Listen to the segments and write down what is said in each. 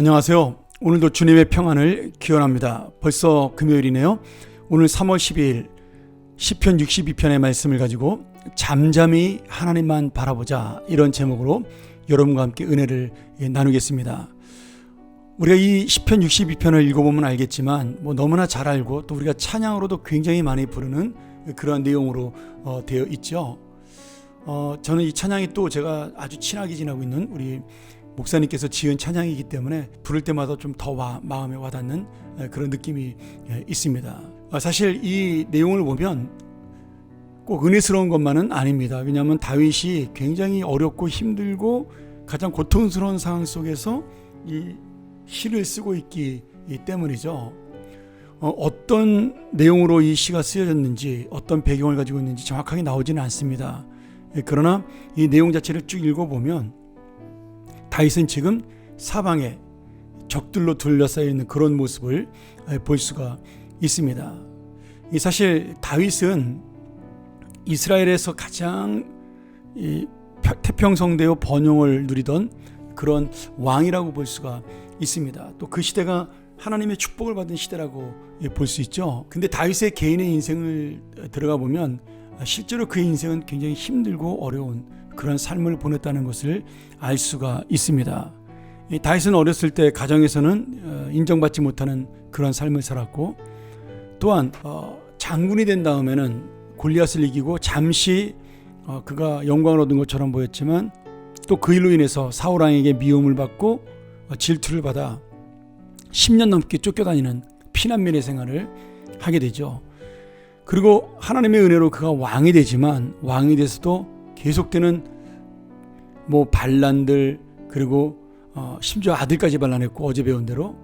안녕하세요. 오늘도 주님의 평안을 기원합니다. 벌써 금요일이네요. 오늘 3월 12일 시편 62편의 말씀을 가지고 잠잠히 하나님만 바라보자, 이런 제목으로 여러분과 함께 은혜를 나누겠습니다. 우리가 이 시편 62편을 읽어보면 알겠지만 너무나 잘 알고 또 우리가 찬양으로도 굉장히 많이 부르는 그런 내용으로 되어 있죠. 저는 이 찬양이 또 제가 아주 친하게 지내고 있는 우리 목사님께서 지은 찬양이기 때문에 부를 때마다 좀 더 마음에 와닿는 그런 느낌이 있습니다. 사실 이 내용을 보면 꼭 은혜스러운 것만은 아닙니다. 왜냐하면 다윗이 굉장히 어렵고 힘들고 가장 고통스러운 상황 속에서 이 시를 쓰고 있기 때문이죠. 어떤 내용으로 이 시가 쓰여졌는지, 어떤 배경을 가지고 있는지 정확하게 나오지는 않습니다. 그러나 이 내용 자체를 쭉 읽어보면 다윗은 지금 사방에 적들로 둘러싸여 있는 그런 모습을 볼 수가 있습니다. 사실 다윗은 이스라엘에서 가장 태평성대요 번영을 누리던 그런 왕이라고 볼 수가 있습니다. 또 그 시대가 하나님의 축복을 받은 시대라고 볼 수 있죠. 근데 다윗의 개인의 인생을 들어가 보면 실제로 그의 인생은 굉장히 힘들고 어려운 그런 삶을 보냈다는 것을 알 수가 있습니다. 다윗은 어렸을 때 가정에서는 인정받지 못하는 그런 삶을 살았고, 또한 장군이 된 다음에는 골리앗을 이기고 잠시 그가 영광을 얻은 것처럼 보였지만 또 그 일로 인해서 사울 왕에게 미움을 받고 질투를 받아 10년 넘게 쫓겨다니는 피난민의 생활을 하게 되죠. 그리고 하나님의 은혜로 그가 왕이 되지만 왕이 돼서도 계속되는 반란들, 그리고 심지어 아들까지 반란했고, 어제 배운 대로,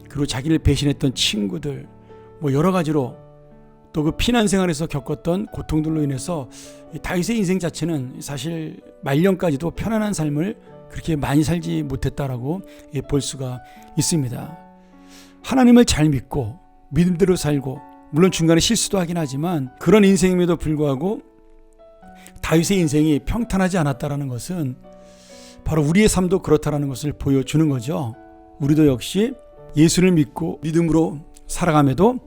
그리고 자기를 배신했던 친구들, 여러 가지로 또 그 피난 생활에서 겪었던 고통들로 인해서 다윗의 인생 자체는 사실 말년까지도 편안한 삶을 그렇게 많이 살지 못했다라고 볼 수가 있습니다. 하나님을 잘 믿고 믿음대로 살고, 물론 중간에 실수도 하긴 하지만 그런 인생임에도 불구하고 다윗의 인생이 평탄하지 않았다라는 것은 바로 우리의 삶도 그렇다라는 것을 보여주는 거죠. 우리도 역시 예수를 믿고 믿음으로 살아감에도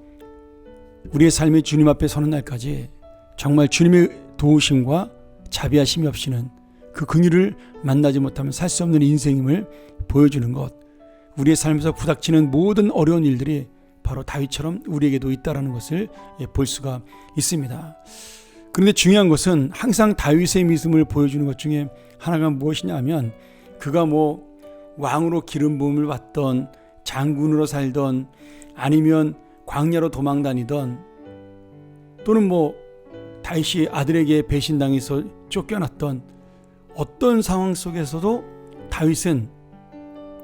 우리의 삶이 주님 앞에 서는 날까지 정말 주님의 도우심과 자비하심이 없이는 그 긍휼을 만나지 못하면 살 수 없는 인생임을 보여주는 것, 우리의 삶에서 부닥치는 모든 어려운 일들이 바로 다윗처럼 우리에게도 있다는 것을 볼 수가 있습니다. 그런데 중요한 것은 항상 다윗의 믿음을 보여주는 것 중에 하나가 무엇이냐 하면, 그가 왕으로 기름 부음을 받던, 장군으로 살던, 아니면 광야로 도망 다니던, 또는 다윗이 아들에게 배신당해서 쫓겨났던 어떤 상황 속에서도 다윗은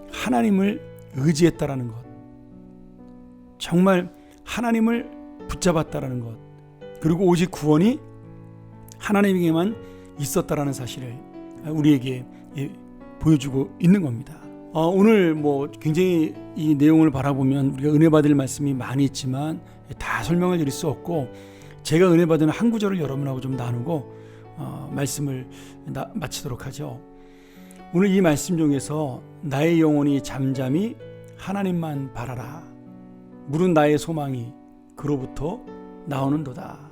하나님을 의지했다라는 것, 정말 하나님을 붙잡았다라는 것, 그리고 오직 구원이 하나님에게만 있었다라는 사실을 우리에게 보여주고 있는 겁니다. 오늘 굉장히 이 내용을 바라보면 우리가 은혜 받을 말씀이 많이 있지만 다 설명을 드릴 수 없고, 제가 은혜 받은 한 구절을 여러분하고 좀 나누고 말씀을 마치도록 하죠. 오늘 이 말씀 중에서 나의 영혼이 잠잠히 하나님만 바라라, 물은 나의 소망이 그로부터 나오는도다.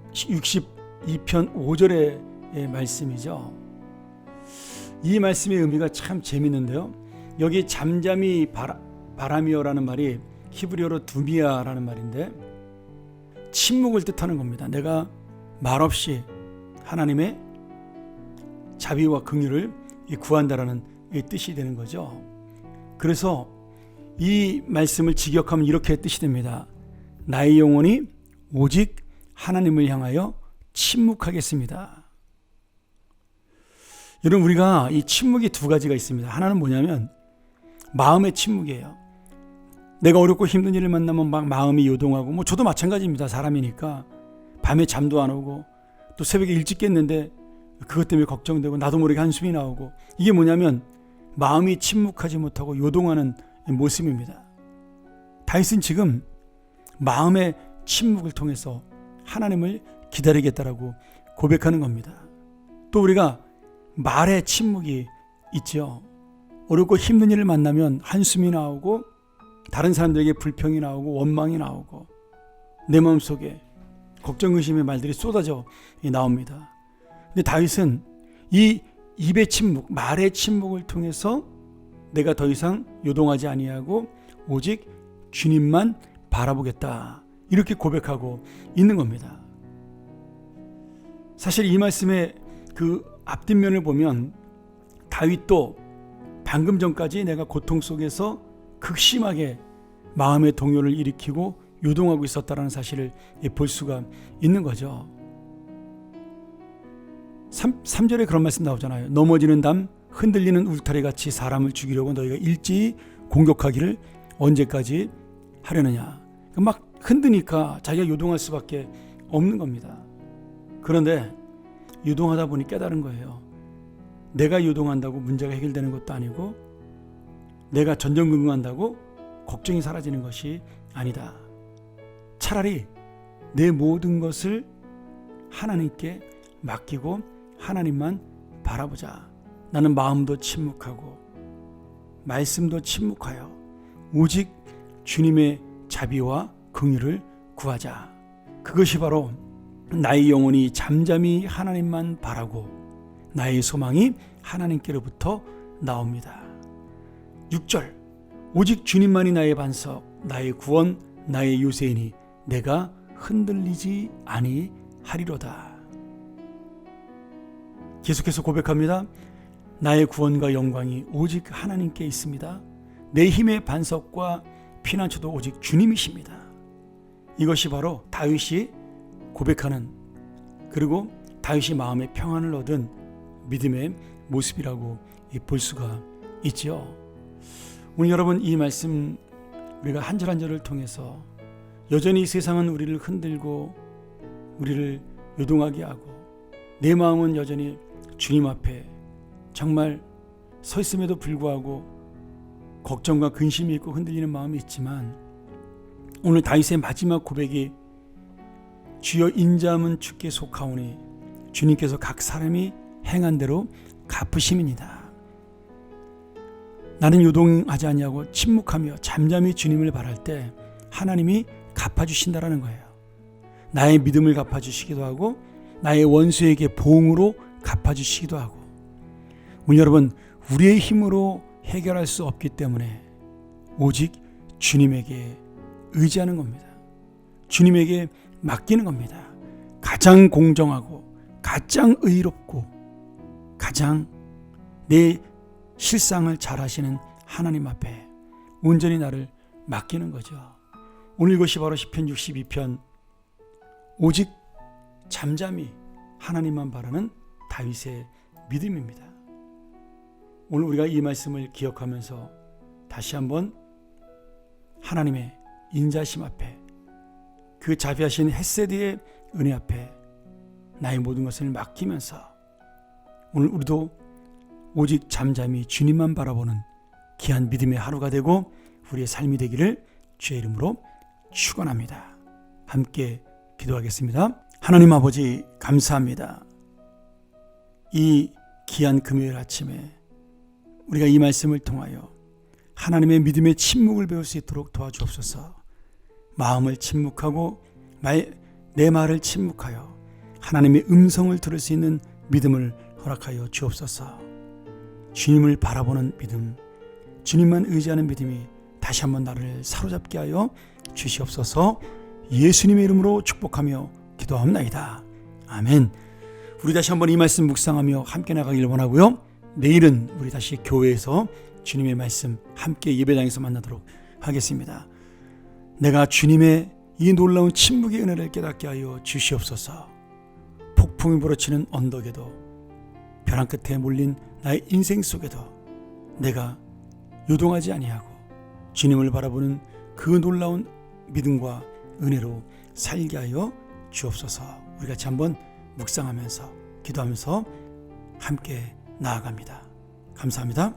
62편 5절의 말씀이죠. 이 말씀의 의미가 참 재밌는데요. 여기 잠잠히 바람이여라는 말이 히브리어로 두미야라는 말인데 침묵을 뜻하는 겁니다. 내가 말없이 하나님의 자비와 긍휼을 구한다라는 뜻이 되는 거죠. 그래서 이 말씀을 직역하면 이렇게 뜻이 됩니다. 나의 영혼이 오직 하나님을 향하여 침묵하겠습니다. 여러분, 우리가 이 침묵이 두 가지가 있습니다. 하나는 뭐냐면 마음의 침묵이에요. 내가 어렵고 힘든 일을 만나면 막 마음이 요동하고, 저도 마찬가지입니다. 사람이니까 밤에 잠도 안 오고, 또 새벽에 일찍 깼는데 그것 때문에 걱정되고, 나도 모르게 한숨이 나오고, 이게 뭐냐면 마음이 침묵하지 못하고 요동하는 모습입니다. 다윗은 지금 마음의 침묵을 통해서 하나님을 기다리겠다라고 고백하는 겁니다. 또 우리가 말의 침묵이 있죠. 어렵고 힘든 일을 만나면 한숨이 나오고 다른 사람들에게 불평이 나오고 원망이 나오고 내 마음속에 걱정 의심의 말들이 쏟아져 나옵니다. 근데 다윗은 이 입의 침묵, 말의 침묵을 통해서 내가 더 이상 요동하지 아니하고 오직 주님만 바라보겠다, 이렇게 고백하고 있는 겁니다. 사실 이 말씀의 그 앞뒷면을 보면 다윗도 방금 전까지 내가 고통 속에서 극심하게 마음의 동요를 일으키고 요동하고 있었다는 사실을 볼 수가 있는 거죠. 3절에 그런 말씀 나오잖아요. 넘어지는 담, 흔들리는 울타리 같이 사람을 죽이려고 너희가 일제히 공격하기를 언제까지 하려느냐. 막 흔드니까 자기가 요동할 수밖에 없는 겁니다. 그런데 요동하다 보니 깨달은 거예요. 내가 요동한다고 문제가 해결되는 것도 아니고 내가 전전긍긍한다고 걱정이 사라지는 것이 아니다. 차라리 내 모든 것을 하나님께 맡기고 하나님만 바라보자. 나는 마음도 침묵하고 말씀도 침묵하여 오직 주님의 자비와 긍휼을 구하자. 그것이 바로 나의 영혼이 잠잠히 하나님만 바라고 나의 소망이 하나님께로부터 나옵니다. 6절, 오직 주님만이 나의 반석, 나의 구원, 나의 요새이니 내가 흔들리지 아니하리로다. 계속해서 고백합니다. 나의 구원과 영광이 오직 하나님께 있습니다. 내 힘의 반석과 피난처도 오직 주님이십니다. 이것이 바로 다윗이 고백하는, 그리고 다윗이 마음의 평안을 얻은 믿음의 모습이라고 볼 수가 있죠. 오늘 여러분, 이 말씀 우리가 한 절 한 절을 통해서 여전히 세상은 우리를 흔들고 우리를 요동하게 하고 내 마음은 여전히 주님 앞에 정말 서 있음에도 불구하고 걱정과 근심이 있고 흔들리는 마음이 있지만, 오늘 다윗의 마지막 고백이 주여 인자함은 주께 속하오니 주님께서 각 사람이 행한 대로 갚으심이니이다. 나는 요동하지 아니하고 침묵하며 잠잠히 주님을 바랄 때 하나님이 갚아주신다라는 거예요. 나의 믿음을 갚아주시기도 하고 나의 원수에게 보응으로 갚아주시기도 하고. 오늘 여러분, 우리의 힘으로 해결할 수 없기 때문에 오직 주님에게 의지하는 겁니다. 주님에게 맡기는 겁니다. 가장 공정하고 가장 의롭고 가장 내 실상을 잘 하시는 하나님 앞에 온전히 나를 맡기는 거죠. 오늘 이것이 바로 시편 62편 오직 잠잠히 하나님만 바라는 다윗의 믿음입니다. 오늘 우리가 이 말씀을 기억하면서 다시 한번 하나님의 인자심 앞에, 그 자비하신 헤세드의 은혜 앞에 나의 모든 것을 맡기면서 오늘 우리도 오직 잠잠히 주님만 바라보는 귀한 믿음의 하루가 되고 우리의 삶이 되기를 주의 이름으로 축원합니다. 함께 기도하겠습니다. 하나님 아버지, 감사합니다. 이 귀한 금요일 아침에 우리가 이 말씀을 통하여 하나님의 믿음의 침묵을 배울 수 있도록 도와주옵소서. 마음을 침묵하고 내 말을 침묵하여 하나님의 음성을 들을 수 있는 믿음을 허락하여 주옵소서. 주님을 바라보는 믿음, 주님만 의지하는 믿음이 다시 한번 나를 사로잡게 하여 주시옵소서. 예수님의 이름으로 축복하며 기도합니다. 아멘. 우리 다시 한번 이 말씀 묵상하며 함께 나가길 원하고요. 내일은 우리 다시 교회에서 주님의 말씀 함께 예배당에서 만나도록 하겠습니다. 내가 주님의 이 놀라운 침묵의 은혜를 깨닫게 하여 주시옵소서. 폭풍이 불어치는 언덕에도 벼랑 끝에 몰린 나의 인생 속에도 내가 요동하지 아니하고 주님을 바라보는 그 놀라운 믿음과 은혜로 살게 하여 주옵소서. 우리 같이 한번 묵상하면서 기도하면서 함께 나아갑니다. 감사합니다.